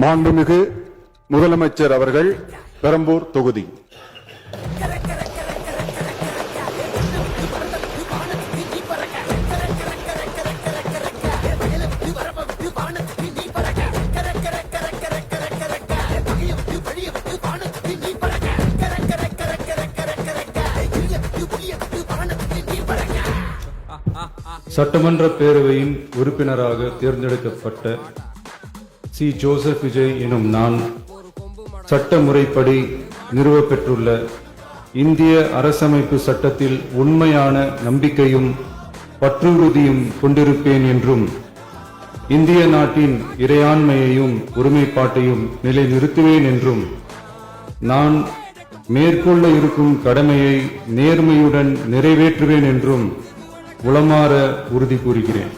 மாண்புமிகு முதலமைச்சர் அவர்கள் பெரம்பூர் தொகுதி. சட்டமன்ற பேரவையின் உறுப்பினராக தேர்ந்தெடுக்கப்பட்ட சி. ஜோசப் விஜய் எனும் நான் சட்ட முறைப்படி நிறுவப்பெற்றுள்ள இந்திய அரசமைப்பு சட்டத்தில் உண்மையான நம்பிக்கையும் பற்றுறுதியும் கொண்டிருப்பேன் என்றும் இந்திய நாட்டின் இறையாண்மையையும் ஒருமைப்பாட்டையும் நிலைநிறுத்துவேன் என்றும் நான் மேற்கொள்ள இருக்கும் கடமையை நேர்மையுடன் நிறைவேற்றுவேன் என்றும் உளமாற உறுதி கூறுகிறேன்.